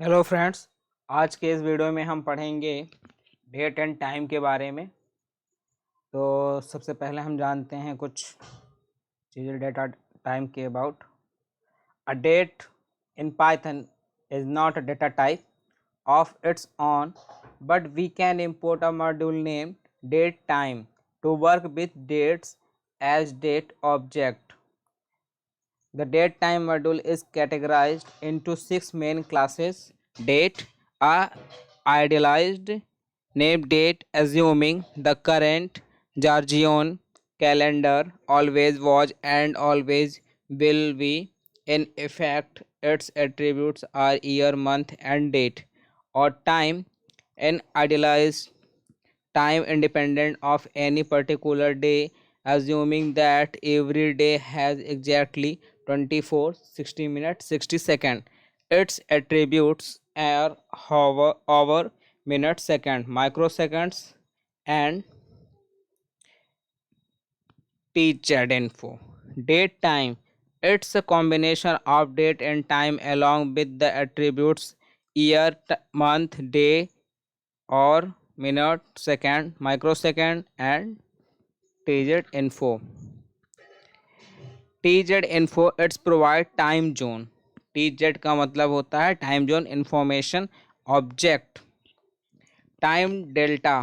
Hello friends, आज के इस वीडियो में हम पढ़ेंगे डेट एंड टाइम के बारे में। तो सबसे पहले हम जानते हैं कुछ चीज़ें डेट और टाइम के about. A date in Python is not a data type of its own, but we can import a module named datetime to work with dates as date object. The datetime module is categorized into 6 main classes. Date, a idealized name date assuming the current Georgian calendar always was and always will be in effect. Its attributes are year, month, and date, or time, an idealized time independent of any particular day, assuming that every day has exactly 24, 60 minutes, 60 seconds. Its attributes are hour, minute, second, microseconds, and tz info. Date time. It's a combination of date and time along with the attributes year, month, day, or minute, second, microsecond, and tz info. tz info it's provide time zone. tz का मतलब होता है time zone information object. Time delta,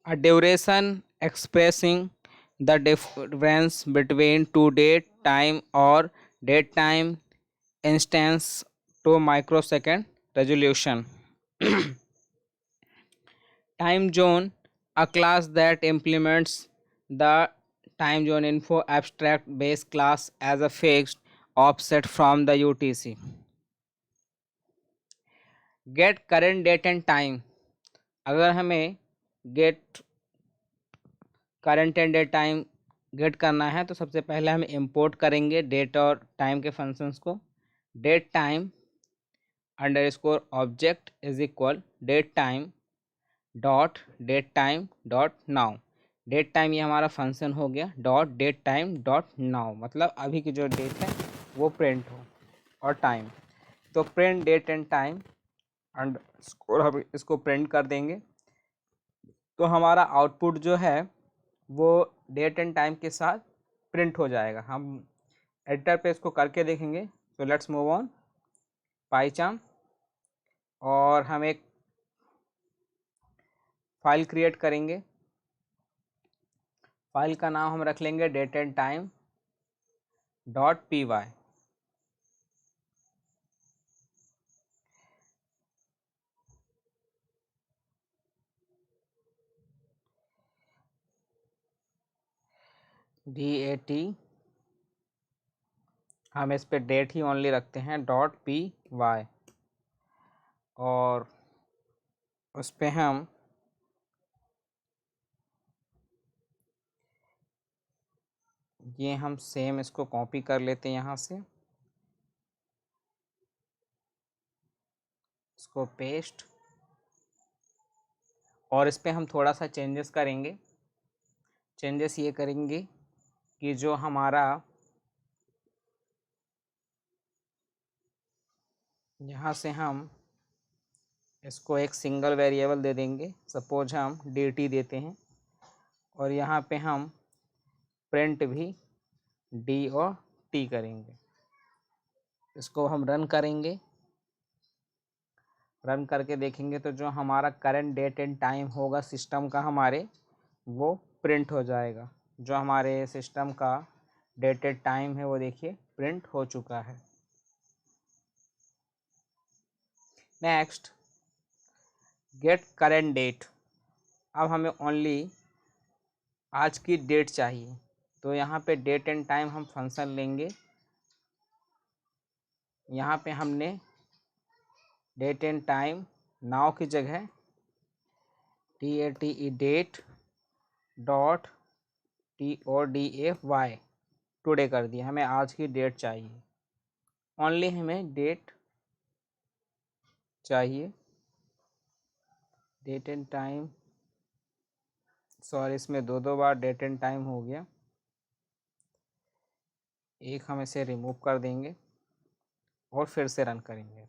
a duration expressing the difference between two date time or date time instance to microsecond resolution. Time zone, a class that implements the time zone info abstract base class as a fixed offset from the UTC. Get current date and time. अगर हमें get current and date time get करना है तो सबसे पहले हम import करेंगे date और टाइम के फंक्शंस को. Date time underscore object is equal date time dot date time dot now. Date time ये हमारा फंक्शन हो गया. Dot date time dot now मतलब अभी की जो डेट है वो प्रिंट हो, और टाइम तो print date and time underscore हम इसको प्रिंट कर देंगे. तो हमारा आउटपुट जो है वो डेट एंड टाइम के साथ प्रिंट हो जाएगा. हम एडिटर पे इसको करके देखेंगे. तो लेट्स मूव ऑन पाइचाम, और हम एक फाइल क्रिएट करेंगे. फाइल का नाम हम रख लेंगे date and time dot p y. DAT, हम इस पे डेट ही ओनली रखते हैं डॉट पी वाई, और उस पे हम ये हम सेम इसको कॉपी कर लेते हैं यहाँ से, इसको पेस्ट, और इस पे हम थोड़ा सा चेंजेस करेंगे. चेंजेस ये करेंगे कि जो हमारा यहाँ से हम इसको एक सिंगल वेरिएबल दे देंगे. सपोज हम dt देते हैं, और यहाँ पे हम प्रिंट भी d और t करेंगे. इसको हम रन करेंगे. रन करके देखेंगे तो जो हमारा करंट डेट एंड टाइम होगा सिस्टम का हमारे, वो प्रिंट हो जाएगा. जो हमारे सिस्टम का डेट एंड टाइम है वो देखिए प्रिंट हो चुका है. Next, get current date. अब हमें ओनली आज की डेट चाहिए, तो यहाँ पे डेट एंड टाइम हम फंक्शन लेंगे. यहाँ पे हमने डेट एंड टाइम नाउ की जगह DATE date dot TODAY today कर दिया. हमें आज की डेट चाहिए, ओनली हमें डेट चाहिए. डेट एंड टाइम, सॉरी इसमें दो बार डेट एंड टाइम हो गया. एक हम इसे रिमूव कर देंगे और फिर से रन करेंगे.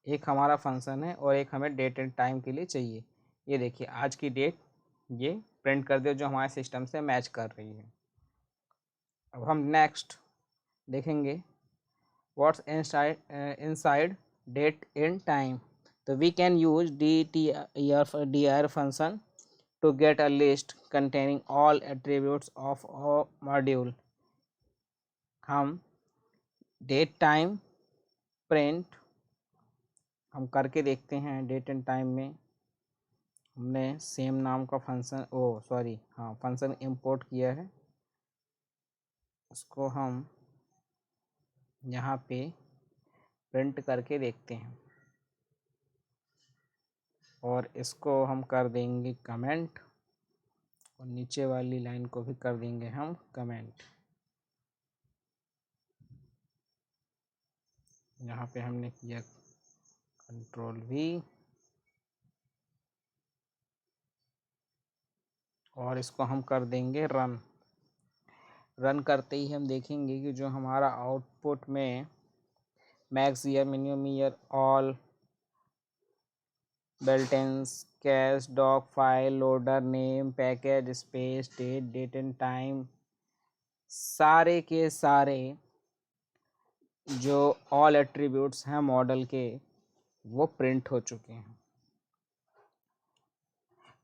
एक हमारा फंक्शन है और एक हमें डेट एंड टाइम के लिए चाहिए। ये देखिए आज की डेट ये प्रिंट कर दो जो हमारे सिस्टम से मैच कर रही है। अब हम नेक्स्ट देखेंगे what's inside date in time. तो we can use dir function to get a list containing all attributes of a module। हम डेट टाइम प्रिंट हम करके देखते हैं। डेट एंड टाइम में हमने सेम नाम का फंक्शन इंपोर्ट किया है। उसको हम यहाँ पे प्रिंट करके देखते हैं और इसको हम कर देंगे कमेंट और नीचे वाली लाइन को भी कर देंगे हम कमेंट। यहाँ पे हमने किया Ctrl+V और इसको हम कर देंगे रन। रन करते ही हम देखेंगे कि जो हमारा आउटपुट में max year, minimum year, all, builtins, cache, doc, file, loader, name, package, space, date and time, सारे के सारे जो ऑल एट्रीब्यूट्स हैं मॉडल के वो प्रिंट हो चुके हैं।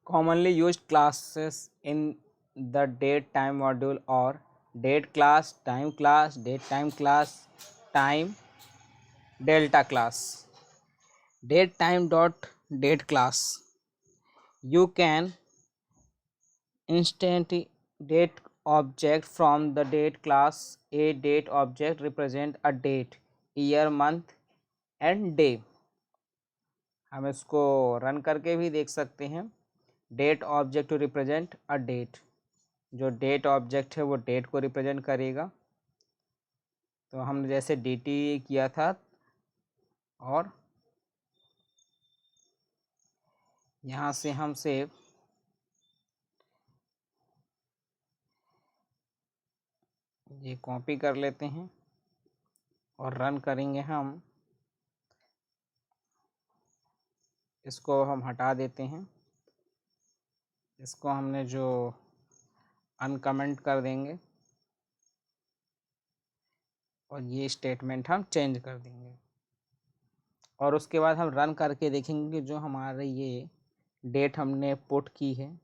Commonly used classes in the date time module और date class, time class, date time class, time delta class. Date time dot date class, you can instant date object from the date class। a date object represent a date, year, month and day। हम इसको run करके भी देख सकते हैं। Date object to represent a date, जो date object है वो डेट को रिप्रेजेंट करेगा। तो हमने जैसे dt किया था और यहाँ से हम सेव ये कॉपी कर लेते हैं और रन करेंगे। हम इसको हम हटा देते हैं, इसको हमने जो अनकमेंट कर देंगे और ये स्टेटमेंट हम चेंज कर देंगे और उसके बाद हम रन करके देखेंगे कि जो हमारे ये डेट हमने पुट की है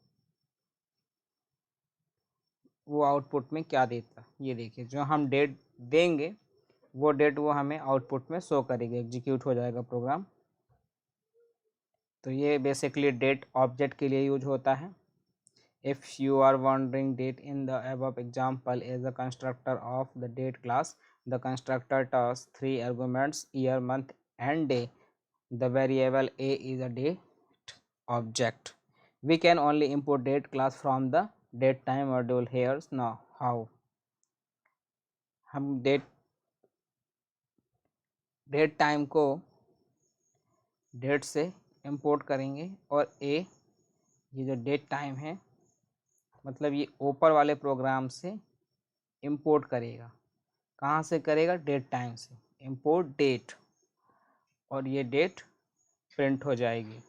वो आउटपुट में क्या देता। ये देखिए जो हम डेट देंगे वो डेट वो हमें आउटपुट में शो करेगी, एग्जीक्यूट हो जाएगा प्रोग्राम। तो ये बेसिकली डेट ऑब्जेक्ट के लिए यूज होता है। If you are wondering, date in the above example is a constructor of the date class। The constructor takes 3 arguments, year, month and day। The variable a is a date object। We can only import date class from the date time module। Here's now how। हम date time को date से import करेंगे और a ये जो date time है मतलब ये ऊपर वाले प्रोग्राम से इंपोर्ट करेगा। कहाँ से करेगा? डेट टाइम से। इंपोर्ट डेट और ये डेट प्रिंट हो जाएगी।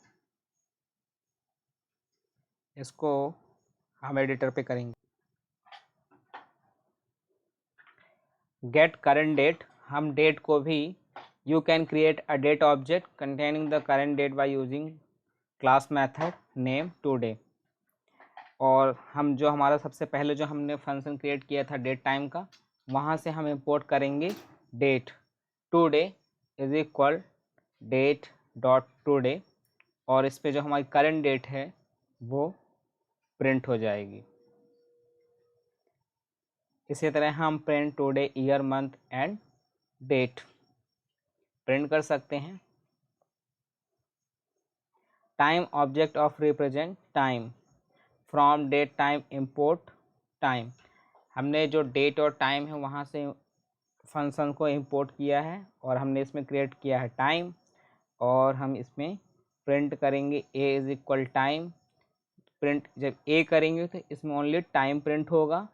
इसको हम एडिटर पे करेंगे। गेट करेंट डेट, हम डेट को भी you can create a date object containing the current date by using class method name today. और हम जो हमारा सबसे पहले जो हमने फंक्शन क्रिएट किया था डेट टाइम का, वहाँ से हम इंपोर्ट करेंगे date. Today is equal date dot today और इस पे जो हमारी करंट डेट है वो प्रिंट हो जाएगी। इसी तरह हम print today, year, month and date print कर सकते हैं। Time object of represent time from date time import time. हमने जो डेट और टाइम है वहाँ से फंक्शन को इंपोर्ट किया है और हमने इसमें क्रिएट किया है टाइम और हम इसमें प्रिंट करेंगे a is equal time. Print जब a करेंगे तो इसमें ओनली टाइम प्रिंट होगा।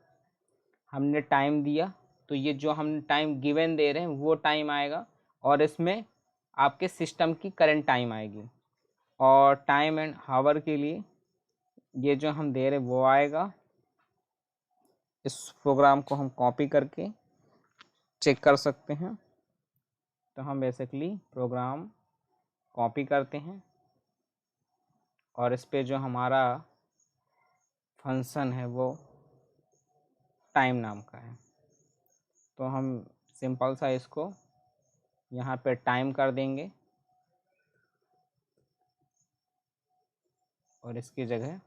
हमने टाइम दिया तो ये जो हम टाइम गिवन दे रहे हैं वो टाइम आएगा और इसमें आपके सिस्टम की करंट टाइम आएगी, और टाइम एंड हावर के लिए ये जो हम दे रहे वो आएगा। इस प्रोग्राम को हम कॉपी करके चेक कर सकते हैं। तो हम बेसिकली प्रोग्राम कॉपी करते हैं और इस पे जो हमारा फंक्शन है वो टाइम नाम का है। तो हम सिंपल सा इसको यहाँ पे टाइम कर देंगे और इसकी जगह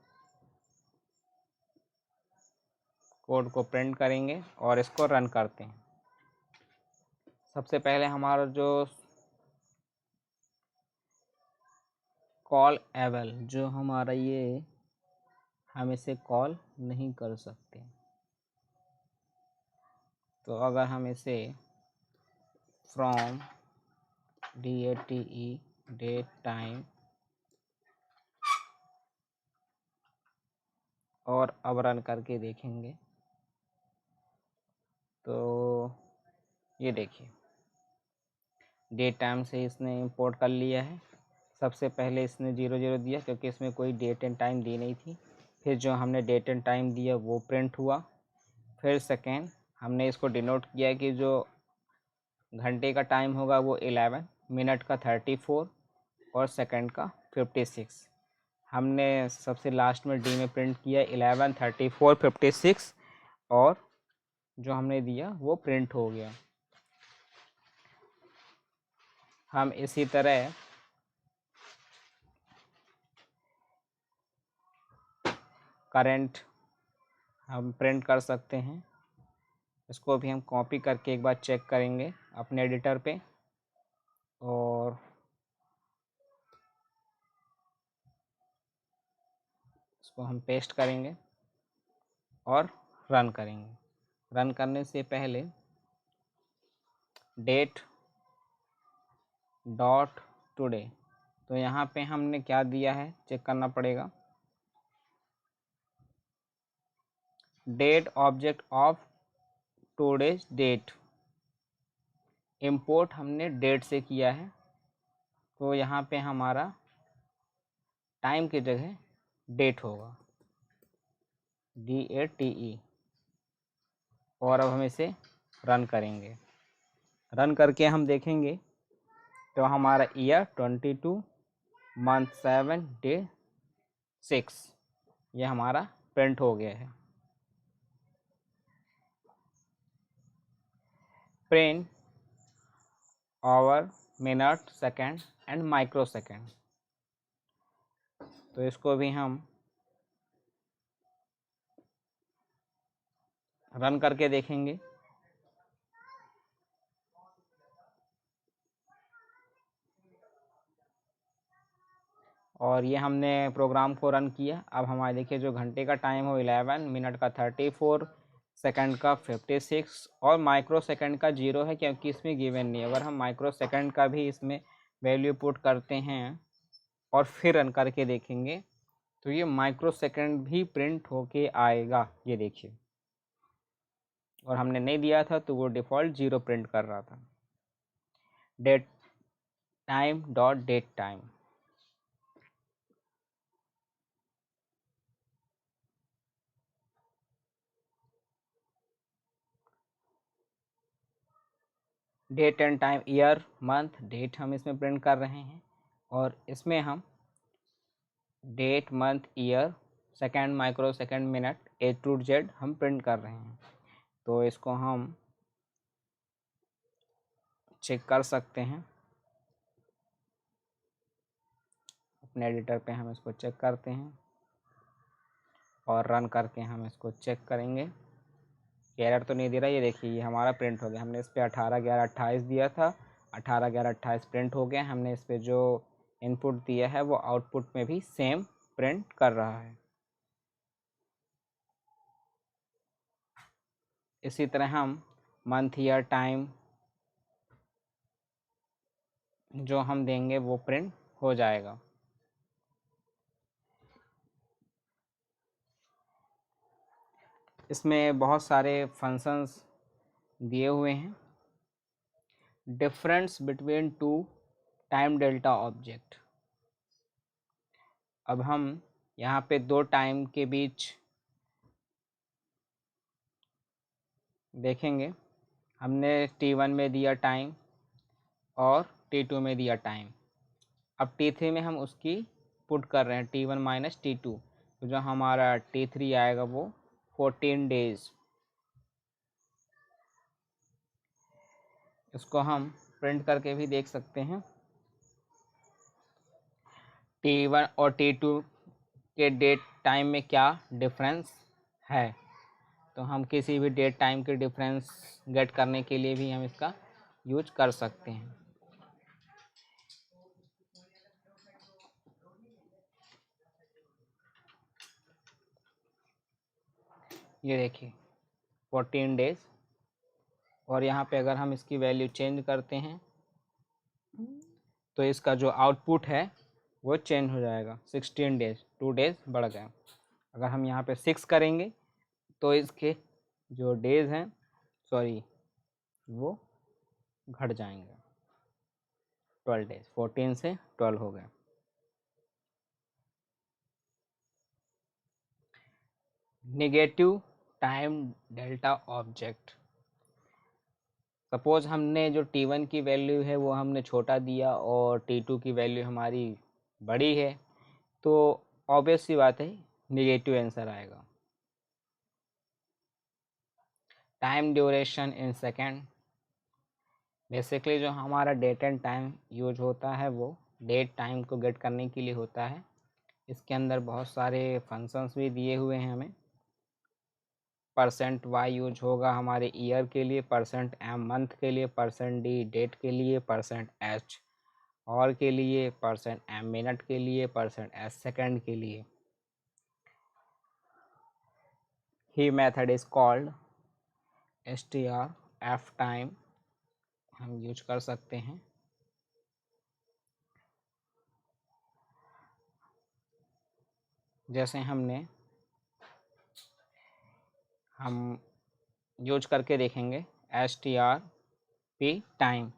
कोड को प्रिंट करेंगे और इसको रन करते हैं। सबसे पहले हमारा जो कॉल एबल, जो हमारा ये हम इसे कॉल नहीं कर सकते, तो अगर हम इसे फ्रॉम DATE डेट टाइम और अब रन करके देखेंगे तो ये देखिए डेट टाइम से इसने इंपोर्ट कर लिया है। सबसे पहले इसने 00 दिया क्योंकि इसमें कोई डेट एंड टाइम दी नहीं थी। फिर जो हमने डेट एंड टाइम दिया वो प्रिंट हुआ। फिर सेकेंड हमने इसको डिनोट किया कि जो घंटे का टाइम होगा वो 11, मिनट का 34 और सेकंड का 56। हमने सबसे लास्ट में डी में प्रिंट किया 11, 34, 56 और जो हमने दिया वो प्रिंट हो गया। हम इसी तरह करंट हम प्रिंट कर सकते हैं। इसको भी हम कॉपी करके एक बार चेक करेंगे अपने एडिटर पे और इसको हम पेस्ट करेंगे और रन करेंगे। रन करने से पहले डेट डॉट टुडे, तो यहाँ पे हमने क्या दिया है चेक करना पड़ेगा। Date object of today's date, import हमने डेट से किया है, तो यहाँ पे हमारा टाइम की जगह डेट होगा, DATE। और अब हम इसे रन करेंगे। रन करके हम देखेंगे तो हमारा ईयर 22, मंथ 7, डे 6 ये हमारा प्रिंट हो गया है। Print hour, minute, second and microsecond, तो इसको भी हम रन करके देखेंगे। और ये हमने प्रोग्राम को रन किया। अब हमारे देखिए जो घंटे का टाइम हो 11, मिनट का 34, सेकंड का 56 और माइक्रो सेकंड का 0 है क्योंकि इसमें गिवन नहीं है। अगर हम माइक्रो सेकंड का भी इसमें वैल्यू पुट करते हैं और फिर रन करके देखेंगे तो ये माइक्रो सेकंड भी प्रिंट होके आएगा, ये देखिए। और हमने नहीं दिया था तो वो डिफ़ॉल्ट 0 प्रिंट कर रहा था। Date time dot date time, date and time, year, month, date हम इसमें प्रिंट कर रहे हैं और इसमें हम date, month, year, second, microsecond, minute, A to Z हम प्रिंट कर रहे हैं। तो इसको हम चेक कर सकते हैं अपने एडिटर पे। हम इसको चेक करते हैं और रन करके हम इसको चेक करेंगे। एरर तो नहीं दे रहा, ये देखिए ये हमारा प्रिंट हो गया। हमने इस पर 18, 11, 28 दिया था, 18, 11, 28 प्रिंट हो गया। हमने इस पर जो इनपुट दिया है वो आउटपुट में भी सेम प्रिंट कर रहा है। इसी तरह हम मंथ, ईयर, टाइम जो हम देंगे वो प्रिंट हो जाएगा। इसमें बहुत सारे फंक्शंस दिए हुए हैं। Difference between two time delta object. अब हम यहाँ पे दो टाइम के बीच देखेंगे। हमने t1 में दिया टाइम और t2 में दिया टाइम। अब t3 में हम उसकी पुट कर रहे हैं t1 माइनस t2, तो जो हमारा t3 आएगा वो 14 डेज। इसको हम प्रिंट करके भी देख सकते हैं। t1 और t2 के डेट टाइम में क्या डिफरेंस है, तो हम किसी भी डेट टाइम के डिफरेंस गेट करने के लिए भी हम इसका यूज कर सकते हैं। ये देखिए 14 डेज, और यहाँ पे अगर हम इसकी वैल्यू चेंज करते हैं तो इसका जो आउटपुट है वो चेंज हो जाएगा। 16 डेज, 2 डेज बढ़ गए। अगर हम यहाँ पे 6 करेंगे तो इसके जो डेज हैं वो घट जाएंगे। 12 डेज, 14 से 12 हो गए। Negative time delta object. Suppose हमने जो t1 की वैल्यू है वो हमने छोटा दिया और t2 की वैल्यू हमारी बड़ी है, तो ऑब्वियस सी बात है नेगेटिव आंसर आएगा। Time duration in second. Basically जो हमारा डेट एंड टाइम यूज होता है वो डेट टाइम को गेट करने के लिए होता है। इसके अंदर बहुत सारे फंक्शंस भी दिए हुए हैं हमें। %y यूज होगा हमारे ईयर के लिए, %m मंथ के लिए, %d डेट के लिए, %h और के लिए, %m मिनट के लिए, %s सेकेंड के लिए। ही method is called strf time, हम यूज कर सकते हैं। जैसे हम यूज करके देखेंगे strp time.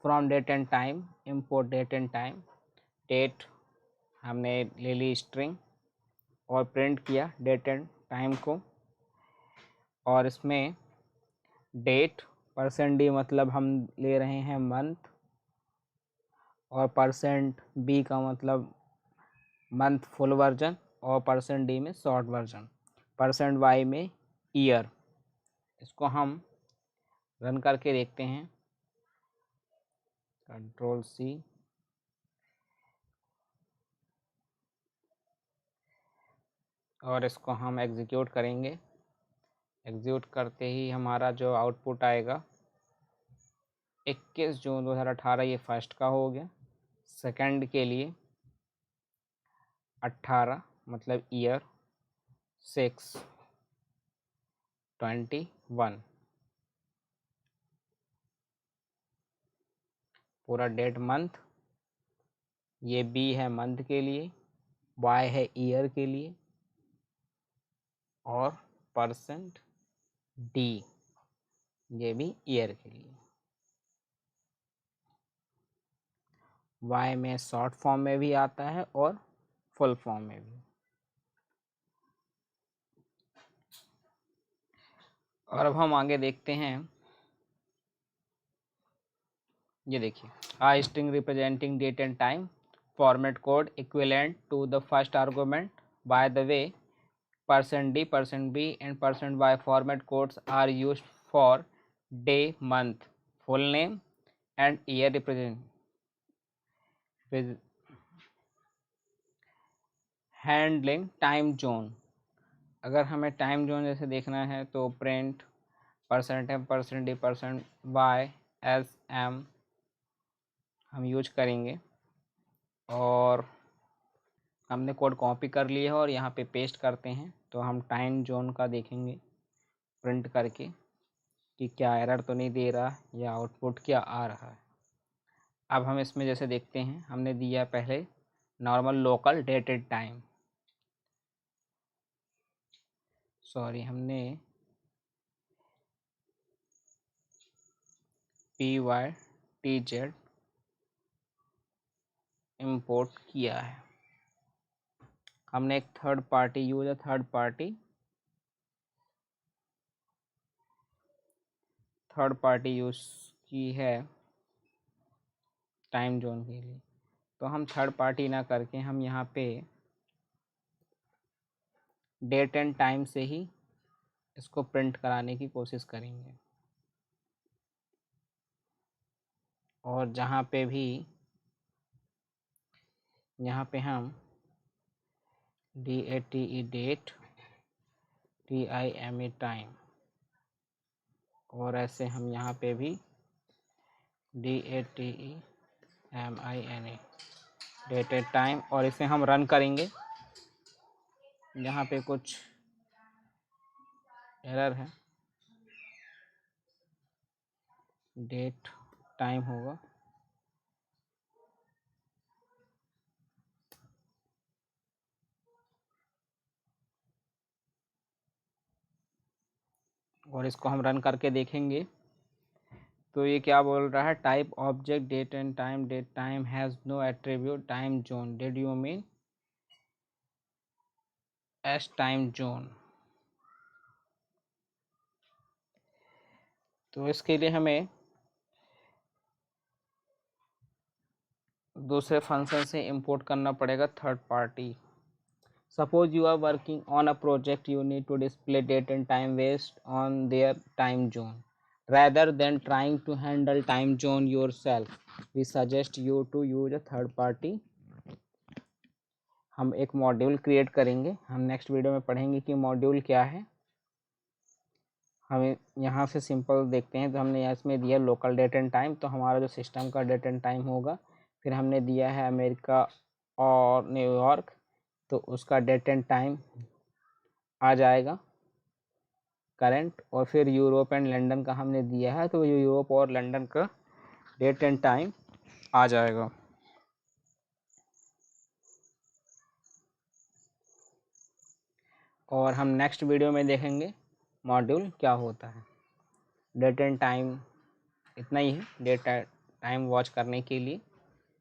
From date and time import date and time. Date हमने ले ली स्ट्रिंग और प्रिंट किया डेट एंड टाइम को, और इसमें डेट %d मतलब हम ले रहे हैं मंथ, और %b का मतलब मंथ फुल वर्जन, और %d में शॉर्ट वर्जन, %y में ईयर। इसको हम रन करके देखते हैं। Ctrl+C, और इसको हम एग्जीक्यूट करेंगे। एग्जीक्यूट करते ही हमारा जो आउटपुट आएगा 21 जून 2018, ये फर्स्ट का हो गया। सेकंड के लिए 18 मतलब ईयर, 6/21 पूरा डेट मंथ। ये बी है मंथ के लिए, वाई है ईयर के लिए, और %d ये भी ईयर के लिए। वाई में शॉर्ट फॉर्म में भी आता है और फुल फॉर्म में भी। और अब हम आगे देखते हैं। ये देखिए, a string representing date and time format code equivalent to the first argument. By the way, %d, %b and %y format codes are used for day, month, full name and year handling time zone. अगर हमें time zone जैसे देखना है तो print %m, %d, %y S M हम use करेंगे, और हमने कोड कॉपी कर लिया है और यहाँ पे पेस्ट करते हैं। तो हम टाइम जोन का देखेंगे प्रिंट करके कि क्या एरर तो नहीं दे रहा या आउटपुट क्या आ रहा है। अब हम इसमें जैसे देखते हैं, हमने दिया पहले नॉर्मल लोकल डेटेड टाइम, हमने PYTZ इंपोर्ट किया है। हमने एक थर्ड पार्टी यूज़ की है टाइम जोन के लिए। तो हम थर्ड पार्टी ना करके हम यहाँ पे डेट एंड टाइम से ही इसको प्रिंट कराने की कोशिश करेंगे। और जहाँ पे भी यहाँ पे हम DATE डेट, TIME टाइम, और ऐसे हम यहाँ पे भी DATEMINE डेटेड टाइम, और इसे हम रन करेंगे। यहाँ पे कुछ एरर है, डेट टाइम होगा, और इसको हम रन करके देखेंगे। तो ये क्या बोल रहा है, type object date and time, date time has no attribute time zone, did you mean S time zone. तो इसके लिए हमें दूसरे फंक्शन से इंपोर्ट करना पड़ेगा third party. Suppose you are working on a project, you need to display date and time based on their time zone. Rather than trying to handle time zone yourself, we suggest you to use a third party. हम एक module create करेंगे। हम next video में पढ़ेंगे कि module क्या है। हमें यहाँ से सिंपल देखते हैं। तो हमने इसमें दिया लोकल डेट एंड टाइम, तो हमारा जो सिस्टम का डेट एंड टाइम होगा। फिर हमने दिया है अमेरिका और न्यूयॉर्क, तो उसका डेट एंड टाइम आ जाएगा करंट। और फिर यूरोप एंड लंदन का हमने दिया है, तो यूरोप और लंदन का डेट एंड टाइम आ जाएगा। और हम नेक्स्ट वीडियो में देखेंगे मॉड्यूल क्या होता है। डेट एंड टाइम इतना ही है, डेट टाइम वॉच करने के लिए।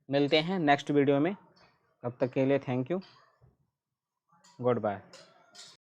मिलते हैं नेक्स्ट वीडियो में, तब तक के लिए थैंक यू, गुड बाय।